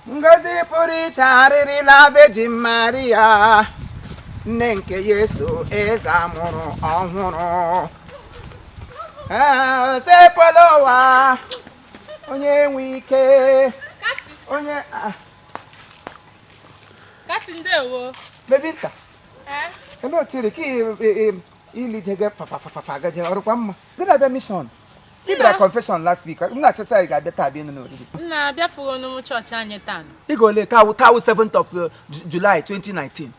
Ngozi pụrụ iche arịrịla Virgin Maria, nne nke Yesu eze amụrụ ọhụrụ. Sepolowa onye nwe ike onye Kati ndewo. Bebinta. Hello tiri ki ili jege fa gaje orukwa mma. Gina be mission. Ibra confession last week. Nna chesa I ga beta bi no oriri. Nna bia furo no church anye tan. Igo le tawo 7th of July 2019.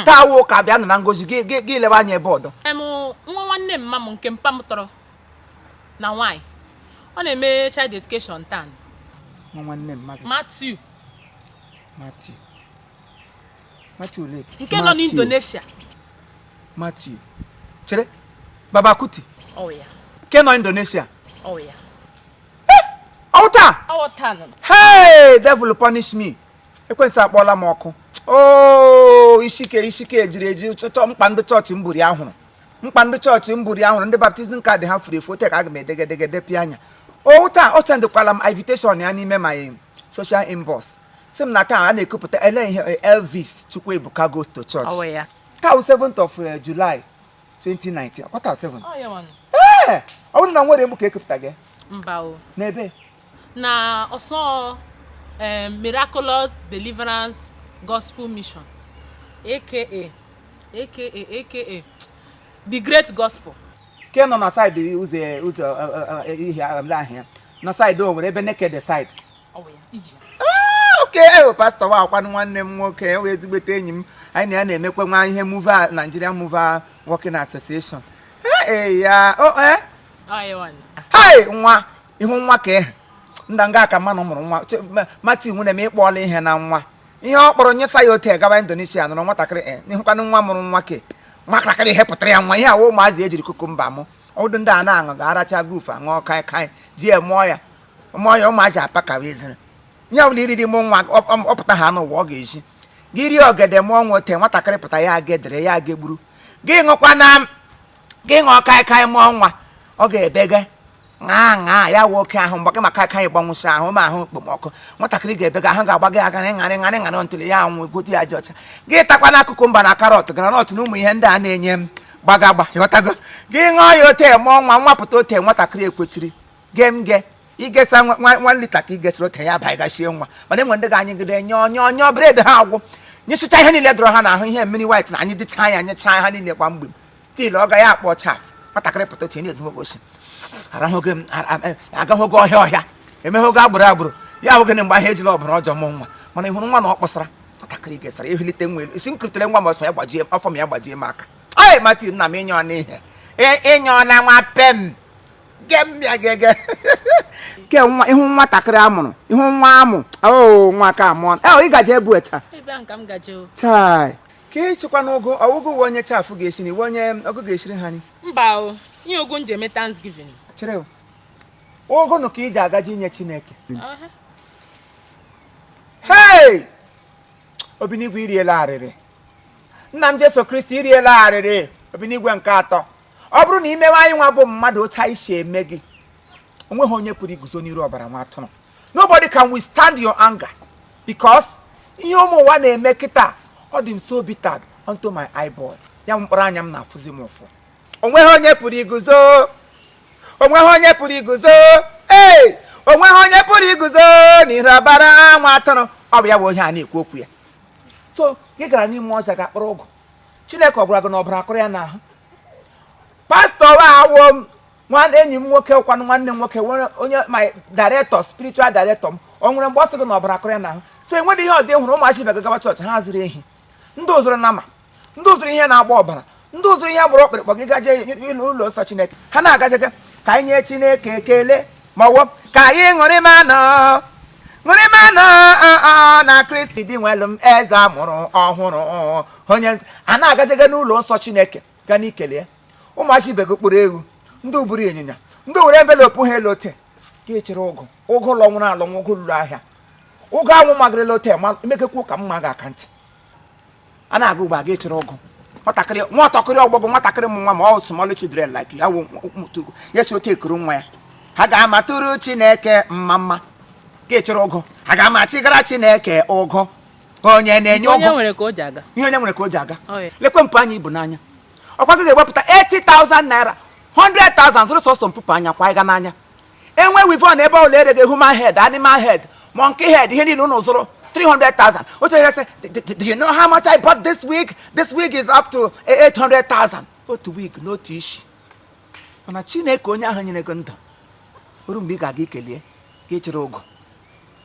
Tawo ka bia na ngozi gi leba anya board. Nwa nwanne mma m nke mpa m tọrọ na nwanyị. Ọ na-eme child education tan. Nwanne mma. Matthew Lake. Nke nọ n'Indonesia. Matthew. Chere? Baba Kuti. Oh yeah. Ke nọ Indonesia. Oh yeah. Auta. Auta. Hey, devil punish me. Ekwensa akpọla m ọkụ. Oh, isike ejiri eji chọchọ mkpa ndị chọọchị mburi ahụrụ. Mkpa ndị chọọchị mburi ahụrụ ndị baptizim card ha furu efu tek aga m edegedegede pi anya. O sendekwala m invitation ya n'ime my social inbox. Sim na taa a na-ekupụta ele ihe Elvis Chukwuebuka goes to church. Oh yeah. Taa 7th of July 2019. Akwata 7th. Oh yeah one. Eh, ọ bụrụ na nwere egbu ka ekupụta gị. Mba o. N'ebe? Na ọsọ Miraculous Deliverance Gospel Mission. AKA The Great Gospel. Ke nọ na side ụzọ ihe ahịa. Na side o nwere ebe naked side. Oh yeah. Iji. Okay, pastor wa akwanu nwanne m nwoke we ezigbote enyi m anyị na-emekwa nwa ihe mover Nigeria Mover Working Association. Ya Hey nwa ihu nwa ka ndanga aka mmanụ mụrụ nwa Matthew nwune m ịkpọọla ihe na nwa ihe ọ kpọrọ nyesa ya ote gaba Indonesia nụrụ nwatakịrị n'ihụkwanụ nwa mụrụ nwa ke nwatakịrị ihe pụtara ya nwa ihe awụ ụmụazị ejiri kukumba mụ ọdụ ndị a na-aṅụ ga-aracha goof aṅụ kai ji mụọ ya ụmụazị apaka weziri nye ọbụla iriri mụ nwa ọpụta ha n'ụwa ọ ga-eji gị rie ogede mụọ nwote nwatakịrị pụta ya agedere ya agegburu gị ṅụọ kai mụọ nwa ọ ga-ebege ṅaa ya nwoke ahụ mgbe maka kai gbanwụsị ahụ ma ahụ okpomọkụ nwatakịrị ga-ebega ahụ ga-agba gị aga ṅarị ntụli ya anwụ gote ya ji ọcha gị takwa n'akụkụ mba na karọt granọt na ụmụ ihe ndị a na-enye m gbagagba ịghọtago gị ṅụọ ya ote mụọ nwa pụta ote nwatakịrị ekwechiri ge igesa nwa lita ka igesịrị ote ya abaghị gashie nwa mana enwe ndị ga-anyị gide nyọ bred ha agwụ nyesịcha ihe niile dọrọ ha n'ahụ ihe mmiri white na anyị dịcha ya nyecha ha niile kwa mgbe stil ọ gaghị akpọ chaf nwatakịrị pụta ote na-ezigbogosi agaghị oge ọhịa emeghị oge agbụrụ ya ahụ gịnị mgbe ahụ ejila ọbara ọjọọ mụ nwa mana ịhụrụ nwa na ọ kpọsara nwatakịrị gesara ehulite nwa elu isi m kiritere nwa ma ọsọ ya gbajie afọ m ya gbajie m aka oye Matthew nna m ịnyọ n'ihe ịnyọọla nwa pem gege ke nwa ihu nwatakịrị amụrụ ihu nwa amụ nwa ka amụọ ị gaje ebu eta chai ka ịchịkwa n'ụgụ ọwụgụ uwe onye chafụ ga-esi na iwe onye ọgụ ga-esiri ha ni mba o ihe ogu nje eme Thanksgiving chere ụgụ nụ ka iji agaji inye Chineke hey Obinigwe iriela arịrị nna m Jesu Kristi iriela arịrị Obinigwe nke atọ ọ bụrụ na imewe anyị nwa bụ mmadụ otu anyị si eme gị onweghị onye pụrụ iguzo n'iru ọbara nwa atụrụ nobody can withstand your anger because ihe ụmụ ụwa na-eme kịta ọ dị m so bitter onto my eyeball ya mkpọrọ anya m na-afụzi m ụfụ onweghị onye pụrụ iguzo onweghị onye pụrụ iguzo n'iru ọbara nwa atụrụ ọ bụ ya bụ onye a na-ekwu okwu ya so gị gara n'ime ọzọ ga kpọrọ ụgụ Chineke ọ gwara gị na ọbara akụrụ ya n'ahụ pastọ ahụ nwanne enyi m nwoke ụkwanụ nwanne m nwoke onye my director spiritual director m o nwere mgbe ọ sị gị na ọbara akụrụ ya n'ahụ so enwere ihe ọdị hụrụ ụmụachi bịa gaba chọọchị ha ziri ehi ndị ụzụrụ nama ndị ụzụrụ ihe na-agba ọbara ndị ụzụrụ ihe gbara ọkpịrịkpọ gị gaje ụlọ nsọ Chineke ha na-agaziga ka anyị nye Chineke ekele ma ọwụ ka anyị ṅụrịmanụ na Kristi dị nwelu m eze amụrụ ọhụrụ onye a na-agaziga n'ụlọ nsọ Chineke ga n'ikele ya ụmụachi bego kpụrụ ewu ndị uburu ịnyịnya ndị were envelopu ha elu ote ka echere ụgụ ụlọ nwụrụ alọ ụgụ lụrụ ahịa ụgụ anwụ magịrịla ote emekekwu ka mma ga-aka ntị a na-aga ugbo aga echere ụgụ nwatakịrị ọgbọgọ nwatakịrị m nwa ma ọ small children like ya ya si ote ekuru nwa ya ha ga-amatụrụ Chineke mma ga-echere ụgụ aga m achịgara Chineke ụgwọ onye na-enye onye ụgwọ nwere ka o ji aga ihe onye nwere ka o ji aga Oh, yeah. lekwe mpụ anya ibu n'anya ọkwa gị ga-ewepụta 80,000 naira 100,000 zụrụ sọsọ mpụpụ anya kwa ịga n'anya enwe wivon ebe ọla ere gị human head animal head monkey head ihe niile unu zụrụ 300,000 otu ihe sị do you know how much I bought this wig is up to 800,000 otu wig n'otu isi mana Chineke onye ahụ nyere gị ndụ oru mgbe ị ga-aga ikelie ka ị chere ogo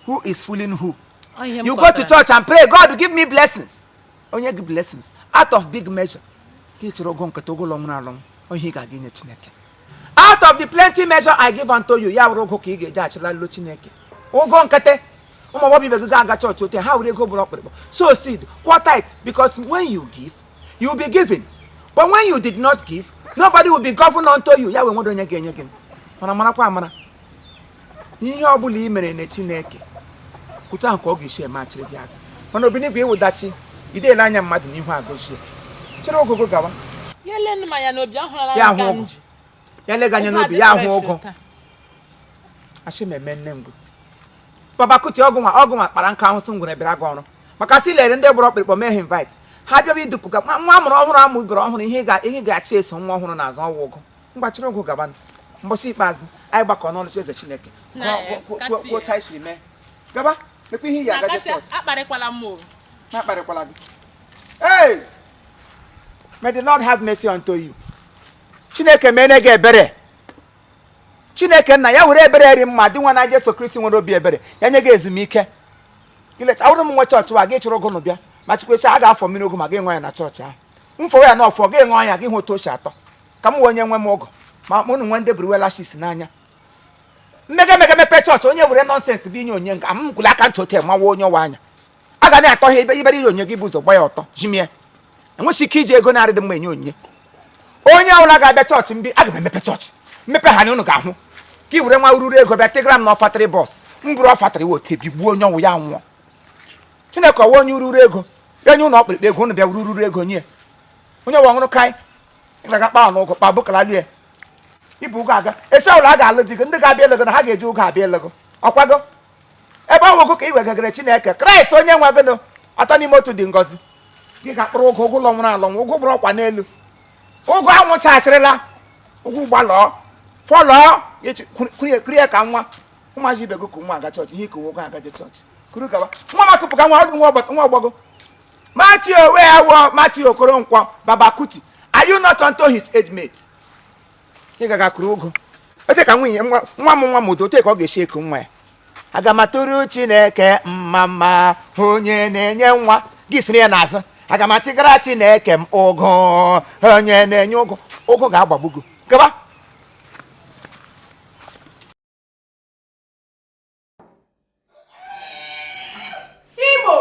who is fooling who Oh, ihe m you go kọtara. to church and pray God give me blessings onye gị blessings out of big measure ka ị chere ogo nketa ogo ụlọ nwụrụ alụ onye ị ga-aga inye Chineke out of the plenty measure I give unto you ya were ogo ka ị ga-eji achịla lụọ Chineke ogo nkete ụmụ agbọghọ ibe gị ga-aga chọọchị ote ha were ego bụrụ ọkpụrụkpụ sow seed pour tithe because when you give you will be given but when you did not give nobody will be governed unto you ya wee nwere onye ga-enye gị mana marakwa amara ihe ọ bụla i mere na Chineke otu ahụ ka ọ ga-esi eme achịrị gị azụ mana obinigwe ịwụdachi idele anya mmadụ n'ihu agụzie chere ogogo gawa ya lenu m anya n'obi ahụrụla ya m ka ahụ m ogo ji ya lega anya Ogo n'obi ya adị ahụ fresh ogo taa. asị meme nne ngụ baba kuti ọgụ nwa kpara nka ahụ sị ngwere bịara gị ọrụ maka sị lere ndị gbọrọ ọkpịrịkpọ mee ha invite ha bịaba idupụga nwa amụrụ ọhụrụ amụ bịara ọhụrụ ihe ga-achị eso nwa ọhụrụ n'azụ ọnwa ụgụ mgbachiri ogo gaba mbọsị ikpeazụ anyị gbakọ n'ọlụchi eze Chineke kwuo ta isiri mee gaba mekwa ihe iyi Na agaje kati chọọchị akparịkwala m o na-akparịkwala gị hey may the Lord have mercy unto you Chineke mene gị ebere Chineke nna ya were ebere eri mma dị nwa na Jesu Kristi nwere obi ebere ya nye gị ezumike ilecha awụrụ m nwe chọọchị wa gị chụrụ ogo bịa ma chikwecha a ga-afọ mmiri ogo ma gị ṅụọ ya na chọọchị ahụ mfọrọ ya n'ọfọ gị ṅụọ ya gị hụ otu o si atọ ka m wee onye nwe m ụgọ ma mụ na nwe ndị buru welashis n'anya mmega mepe chọọchị onye were nọnsensị bụ inye onye nga m gwụrụ aka ntị ote mawa onye ọwa anya a ga na-atọ ha ibere iri onye gị bụ ụzọ gba ya ọtọ jimie enweghị ike iji ego narị dị mma enye onyinye onye ọbụla ga-abịa chọọchị mbi aga m emepe chọọchị mmepe ha na unu ga-ahụ ka i were nwa ururu ego bịa tegara m na ọfatịrị bọs m bụrụ ọfatịrị wote bigbuo onye ọnwụ ya nwụọ Chineke ọwa onye ururu ego ya nye ụlọ ọkpịrịkpa ego unu bịa wuru ururu ego nye onye ọwa ọhụrụ kaị ịgaga kpaa n'ụgụ kpa bụkara lie ibu ụgọ aga esi ọbụla a ga-alụ di gị ndị ga-abịa elego na ha ga-eji ụgọ abịa elego ọkwago ebe ọ nwogo ka i wegagara Chineke Kraịst onye nwe gịnụ atọ n'ime otu dị ngọzi gị ga-akpụrụ ụgụ ụlọ nwụrụ alọ nwa ụgụ bụrụ ọkwa n'elu ụgụ anwụchasịrịla ụgwụ gbalọọ fọlọọ kurie ka nwa ụmụazị ibe gị ka nwa aga chọọchị ihe ikowe ogo agaje chọọchị kuru gaba nwa makụpụga nwa ọgbọgọ Matthew wee awọ Matthew Okoronkwo Baba Kuti are you not unto his age mate ị gaga kuru ogo ote ka nwunye nwa m udo ote ka ọ ga-esi eku nwa ya aga m atụrụ Chineke mma onye na-enye nwa gị siri ya n'azụ aga m achịgara Chineke m ụgụ onye na-enye ụgụ ga-agbagbugo gaba Igbo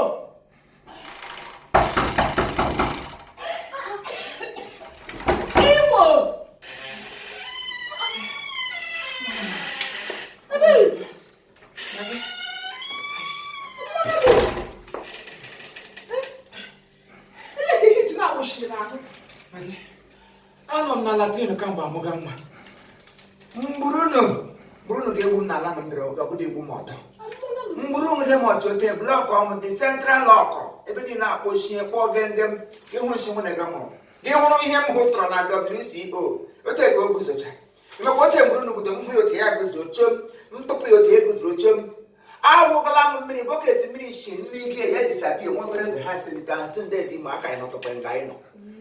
anọ m na latrin kamgbe amụga nwa mgburunu ga-ewu m n'ala na mmiri ọgọgụdụ egwu m ọdọ mgburu nwere m ọchọte blọk ọmụ dị central lọkọ ebe dị na-akpọchie kpọọ gengem ịhụ nsi nwunye gị mụrụ gị hụrụ ihe m hụtụrụ na WCO ote ka o guzocha emekwa ote mgburu gudo m hụ otu ya guzoro chom ntụpụ ya otu ya guzoro chom awụgala m mmiri bọket mmiri shi nri gị ya disapia nwebere mgbe ha silite nsị ndị dị ma aka anyị nọtụkwa nga anyị nọ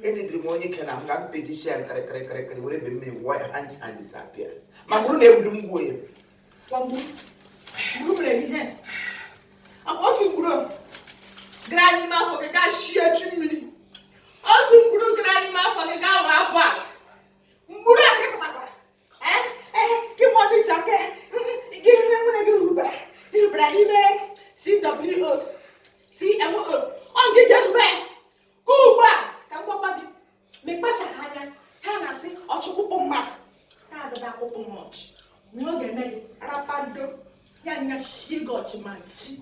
enidiri m onye ike na m ga mpeji shi ya karịkarịkarịkarị were ebe mmiri wụọ ya and disapia ma gburu na-egbudu m gwuo ya otu mkpụrụ gara n'ime afọ gị gaa shie chu mmiri otu mkpụrụ gara n'ime afọ gị gaa ghọọ akwa ala mkpụrụ a kepụtakwara gị ma ọ dịcha nke gị nwere gị hụbara n'ime CWO CMO ọ gị ga-ehube ka ugbu a ka mgbakwa gị ma ịkpachara anya ha na-asị ọchụkwụkpụ mmadụ ka adịba akwụkwụ mọchị nye ọ ga-eme gị rapado ya nya shie gị ọchịmanchi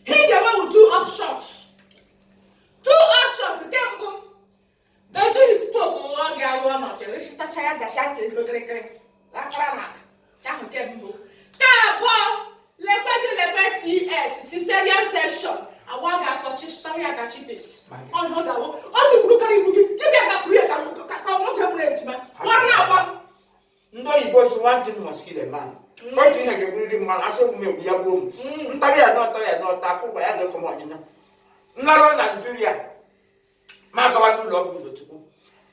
he ga-enwe two options nke mbụ beji spoke ọ ga-arụ ọnọchịrị ịchịtacha ya gasha ka ego kịrịkịrị afara na ahụ nke mbụ nke abụọ lekwe CM comment section. I want to for story at catechist. On hold on. Oh, the group carry you. You get that create and come to bridge, man. One hour. No, you boys want to must kill a man. What do you have a good man? I saw me be a boom. Taria not tackle by other from one. Not Nigeria. Mark, love you to go.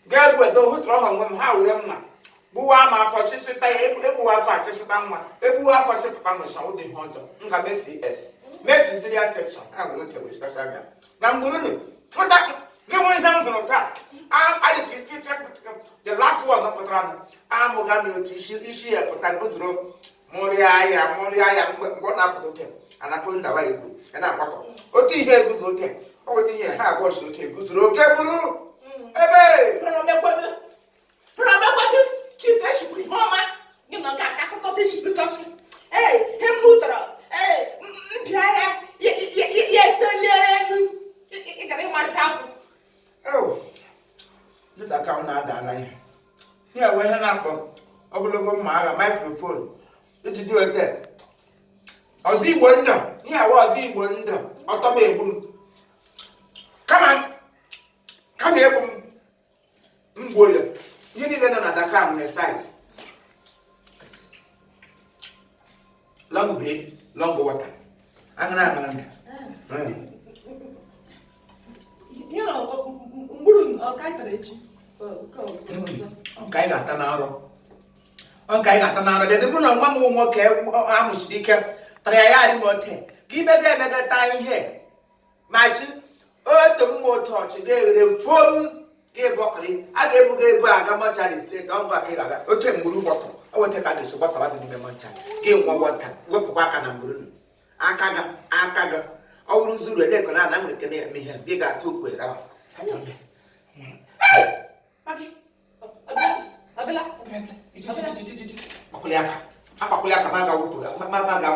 Girl, with those wrong on how we are. Buama for sister, Ebua for sister, Ebua for sister, Saudi Hunter, Messi S. Messi Syria section. I will look at with Saga. Nambu. For that, you went down on that. I did the last one of Patran. I'm Mogami tissue, issue a Patagutro, Moria, what up to them. And I couldn't away you. And I got okay, here goes okay. Oh, dear, I was okay. Good okay, Ebe! Remember, Chipeship, Mama, you know, got this because, hey, him Lutra, hey, yes, you got my child. Oh, this account now that here we have up over my microphone. Did you do it there? I was the wonder. Here was the wonder. Automatic boom. Come on, come here, boom. William. You need another camera size. Long bread, long water. I'm gonna you know, catechist. Okay, got an hour. Okay, got an hour. The moon on one more care. I'm a speaker. Try more tea. Give me a time here. My two, the more torch. They phone. Broccoli, I gave a much straight down back. Okay, Guru bottle. I will take out this bottle of the Mancha. Give one water. Go back and Guru. Akaga. I will do the deck and I'm going to connect me here. Big got 2 quid. Maggie. Abela. Makuliaka. Makuliaka, Maga, Maga,